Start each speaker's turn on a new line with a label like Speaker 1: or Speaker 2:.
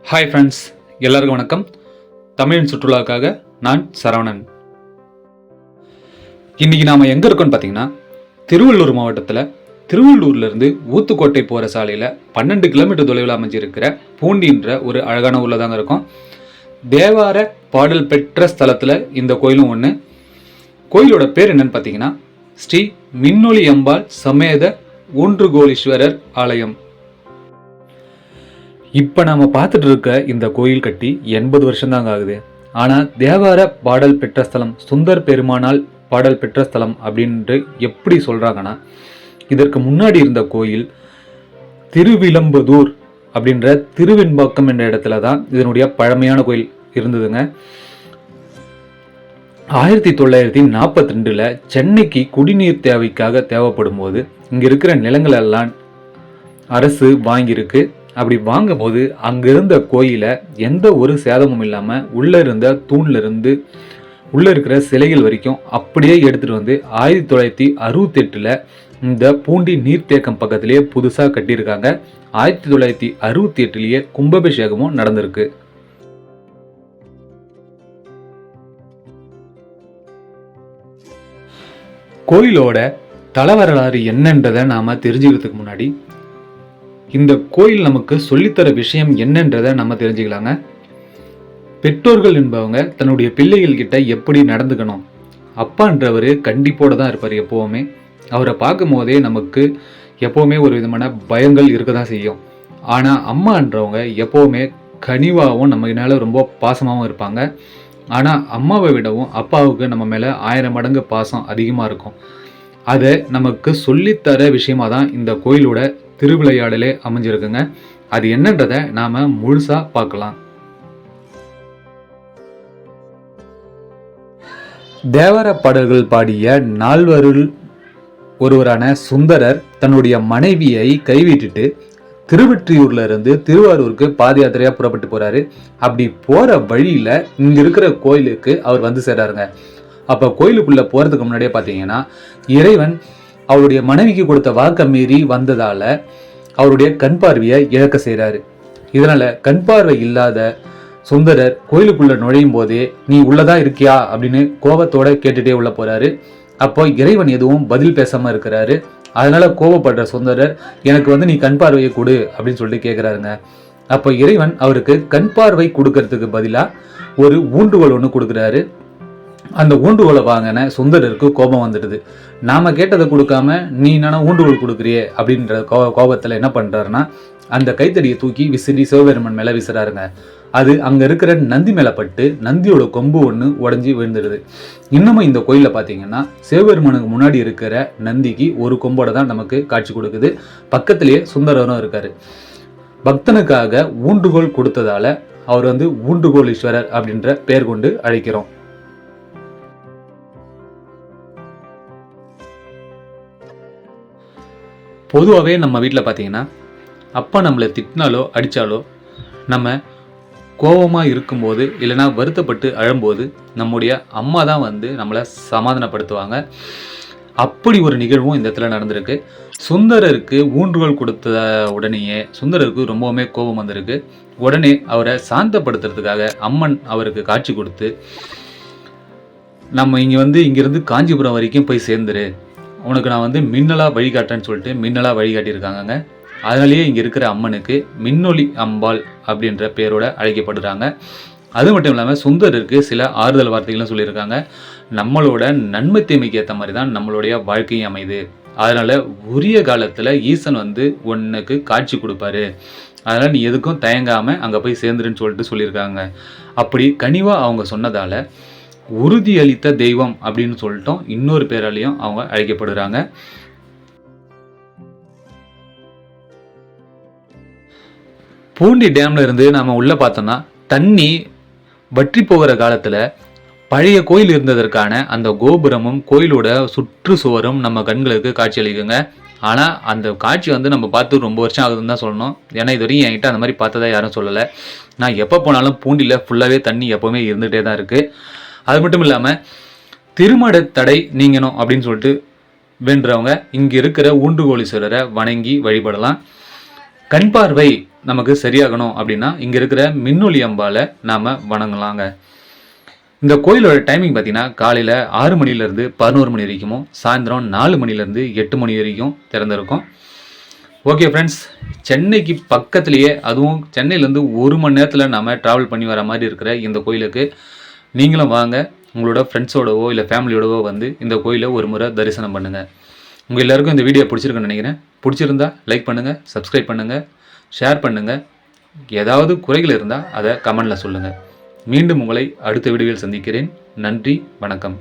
Speaker 1: Hi friends, எல்லாருக்கும் வணக்கம். தமிழின் சுற்றுலாவுக்காக நான் சரவணன். இன்றைக்கி நாம் எங்கே இருக்கோன்னு பார்த்தீங்கன்னா, திருவள்ளூர் மாவட்டத்தில் திருவள்ளூர்லேருந்து ஊத்துக்கோட்டை போகிற சாலையில் 12 கிலோமீட்டர் தொலைவில் அமைஞ்சிருக்கிற பூண்டின்ற ஒரு அழகான ஊரில் தாங்க இருக்கோம். தேவார பாடல் பெற்ற ஸ்தலத்தில் இந்த கோயிலும் ஒன்று. கோயிலோட பேர் என்னன்னு பார்த்தீங்கன்னா, ஸ்ரீ மின்னொளி அம்பாள் சமேத ஊன்றுகோலீஸ்வரர் ஆலயம். இப்போ நாம் பார்த்துட்டு இருக்க இந்த கோயில் கட்டி 80 வருஷம் தாங்க ஆகுது. ஆனால் தேவார பாடல் பெற்ற ஸ்தலம், சுந்தர் பெருமானால் பாடல் பெற்ற ஸ்தலம் அப்படின்ட்டு எப்படி சொல்கிறாங்கன்னா, இதற்கு முன்னாடி இருந்த கோயில் திருவிளம்பதூர் அப்படின்ற திருவெண்பாக்கம் என்ற இடத்துல தான் இதனுடைய பழமையான கோயில் இருந்ததுங்க. 1942 சென்னைக்கு குடிநீர் தேவைக்காக தேவைப்படும் போது இங்கே இருக்கிற நிலங்கள் எல்லாம் அரசு வாங்கியிருக்கு. அப்படி வாங்கும் போது அங்கே இருந்த கோயிலை எந்த ஒரு சேதமும் இல்லாமல் உள்ளே இருந்த தூண்லேருந்து உள்ளே இருக்கிற சிலைகள் வரைக்கும் அப்படியே எடுத்துகிட்டு வந்து 1968 இந்த பூண்டி நீர்த்தேக்கம் பக்கத்திலேயே புதுசாக கட்டியிருக்காங்க. 1968 கும்பாபிஷேகமும் நடந்திருக்கு. கோயிலோட தலவரலாறு என்னன்றதை நாம் தெரிஞ்சுக்கிறதுக்கு முன்னாடி இந்த கோயில் நமக்கு சொல்லித்தர விஷயம் என்னன்றதை நம்ம தெரிஞ்சுக்கலாங்க. பெற்றோர்கள் என்பவங்க தன்னுடைய பிள்ளைகள் கிட்ட எப்படி நடந்துக்கணும். அப்பான்றவர் கண்டிப்போடு தான் இருப்பார் எப்போவுமே. அவரை பார்க்கும் போதே நமக்கு எப்போவுமே ஒரு விதமான பயங்கள் இருக்க தான் செய்யும். ஆனால் அம்மான்றவங்க எப்போவுமே கனிவாகவும் நம்ம மேலே ரொம்ப பாசமாகவும் இருப்பாங்க. ஆனால் அம்மாவை விடவும் அப்பாவுக்கு நம்ம மேலே 1000 மடங்கு பாசம் அதிகமாக இருக்கும். அதை நமக்கு சொல்லித்தர விஷயமாக தான் இந்த கோயிலோட திருவிளையாடலே அமைஞ்சிருக்குங்க. அது என்னன்றதை நாம் முழுசாக பார்க்கலாம். தேவார பாடல்கள் பாடிய நால்வருள் ஒருவரான சுந்தரர் தன்னுடைய மனைவியை கைவிட்டுட்டு திருவெற்றியூர்ல இருந்து திருவாரூருக்கு பாத யாத்திரையா புறப்பட்டு போறாரு. அப்படி போற வழியில இங்க இருக்கிற கோயிலுக்கு அவர் வந்து சேர்றாருங்க. அப்ப கோயிலுக்குள்ள போறதுக்கு முன்னாடியே பாத்தீங்கன்னா, இறைவன் அவருடைய மனைவிக்கு கொடுத்த வாக்க மீறி வந்ததால அவருடைய கண் பார்வையை இழக்க செய்கிறாரு. இதனால கண் பார்வை இல்லாத சுந்தரர் கோயிலுக்குள்ள நுழையும் போதே நீ உள்ளதா இருக்கியா அப்படின்னு கோபத்தோட கேட்டுட்டே உள்ள போறாரு. அப்போ இறைவன் எதுவும் பதில் பேசாம இருக்கிறாரு. அதனால கோபப்படுற சுந்தரர், எனக்கு நீ கண் பார்வையை கொடு அப்படின்னு சொல்லிட்டு கேட்கிறாருங்க. அப்போ இறைவன் அவருக்கு கண் பார்வை கொடுக்கறதுக்கு பதிலா ஒரு ஊன்றுகோல் ஒன்று கொடுக்குறாரு. அந்த ஊன்றுகோலை வாங்கின சுந்தரருக்கு கோபம் வந்துடுது. நாம கேட்டதை கொடுக்காம நீ என்னன்னா ஊன்றுகோல் கொடுக்குறியே அப்படின்ற கோபத்தில் என்ன பண்றாருன்னா, அந்த கைத்தடியை தூக்கி விசிறி சிவபெருமன் மேலே விசுறாருங்க. அது அங்கே இருக்கிற நந்தி மேலே பட்டு நந்தியோட கொம்பு ஒன்று உடஞ்சி விழுந்துடுது. இன்னமும் இந்த கோயிலில் பார்த்தீங்கன்னா, சிவபெருமனுக்கு முன்னாடி இருக்கிற நந்திக்கு ஒரு கொம்போட தான் நமக்கு காட்சி கொடுக்குது. பக்கத்திலேயே சுந்தரரும் இருக்காரு. பக்தனுக்காக ஊன்றுகோல் கொடுத்ததால அவர் ஊன்றுகோலீஸ்வரர் அப்படின்ற பெயர் கொண்டு அழைக்கிறோம். பொதுவாகவே நம்ம வீட்டில் பார்த்தீங்கன்னா, அப்பா நம்மளை திட்டினாலோ அடித்தாலோ, நம்ம கோபமாக இருக்கும்போது இல்லைனா வருத்தப்பட்டு அழும்போது நம்முடைய அம்மா தான் நம்மளை சமாதானப்படுத்துவாங்க. அப்படி ஒரு நிகழ்வும் இந்த இடத்துல நடந்திருக்கு. சுந்தரருக்கு ஊன்றுகோல் கொடுத்த உடனேயே சுந்தரருக்கு ரொம்பவுமே கோபம் வந்திருக்கு. உடனே அவரை சாந்தப்படுத்துறதுக்காக அம்மன் அவருக்கு காட்சி கொடுத்து, நம்ம இங்கிருந்து காஞ்சிபுரம் வரைக்கும் போய் சேர்ந்துரு, உனக்கு நான் மின்னலாக வழிகாட்டேன்னு சொல்லிட்டு மின்னலாக வழிகாட்டியிருக்காங்க. அதனாலேயே இங்கே இருக்கிற அம்மனுக்கு மின்னொளி அம்பாள் அப்படின்ற பேரோட அழைக்கப்படுறாங்க. அது மட்டும் இல்லாமல் சுந்தரருக்கு சில ஆறுதல் வார்த்தைகளும் சொல்லியிருக்காங்க. நம்மளோட நன்மை தீமைக்கு ஏற்ற மாதிரி தான் நம்மளுடைய வாழ்க்கையும் அமையுது. அதனால் உரிய காலத்தில் ஈசன் உனக்கு காட்சி கொடுப்பாரு. அதனால் நீ எதுக்கும் தயங்காமல் அங்கே போய் சேர்ந்துருன்னு சொல்லிட்டு சொல்லியிருக்காங்க. அப்படி கனிவாக அவங்க சொன்னதால் உறுதியளித்த தெய்வம் அப்படின்னு சொல்லிட்டோம் இன்னொரு பேராலையும் அவங்க அழைக்கப்படுறாங்க. பூண்டி டேம்ல இருந்து நாம உள்ள பார்த்தோம்னா, தண்ணி வற்றி போகிற காலத்துல பழைய கோயில் இருந்ததற்கான அந்த கோபுரமும் கோயிலோட சுற்றுச்சுவரும் நம்ம கண்களுக்கு காட்சி அளிக்குங்க. ஆனால் அந்த காட்சி நம்ம பார்த்து ரொம்ப வருஷம் ஆகுதுன்னு தான் சொல்லணும். ஏன்னா இது வரையும் என்கிட்ட அந்த மாதிரி பார்த்ததா யாரும் சொல்லலை. நான் எப்போ போனாலும் பூண்டியில் ஃபுல்லாகவே தண்ணி எப்போவுமே இருந்துகிட்டே தான் இருக்குது. அது மட்டும் இல்லாமல் திருமண தடை நீங்கணும் அப்படின்னு சொல்லிட்டு வேண்டுறவங்க இங்கே இருக்கிற ஊன்றுகோலீஸ்வரரை வணங்கி வழிபடலாம். கண் பார்வை நமக்கு சரியாகணும் அப்படின்னா இங்கே இருக்கிற மின்னொளி அம்பால நாம் வணங்கலாங்க. இந்த கோயிலோட டைமிங் பார்த்தீங்கன்னா காலையில் 6 மணிலேருந்து 11 மணி வரைக்கும், சாயந்தரம் 4 மணிலேருந்து 8 மணி வரைக்கும் திறந்திருக்கும். ஓகே ஃப்ரெண்ட்ஸ், சென்னைக்கு பக்கத்துலேயே, அதுவும் சென்னையிலேருந்து 1 மணி நேரத்தில் நம்ம ட்ராவல் பண்ணி வர மாதிரி இருக்கிற இந்த கோயிலுக்கு நீங்களும் வாங்க. உங்களோட ஃப்ரெண்ட்ஸோடவோ இல்லை ஃபேமிலியோடவோ வந்து இந்த கோயிலை ஒரு முறை தரிசனம் பண்ணுங்கள். உங்கள் எல்லாருக்கும் இந்த வீடியோ பிடிச்சிருக்குன்னு நினைக்கிறேன். பிடிச்சிருந்தா லைக் பண்ணுங்கள், சப்ஸ்கிரைப் பண்ணுங்கள், ஷேர் பண்ணுங்கள். ஏதாவது குறைகள் இருந்தால் அதை கமெண்டில் சொல்லுங்கள். மீண்டும் உங்களை அடுத்த வீடியோவில் சந்திக்கிறேன். நன்றி, வணக்கம்.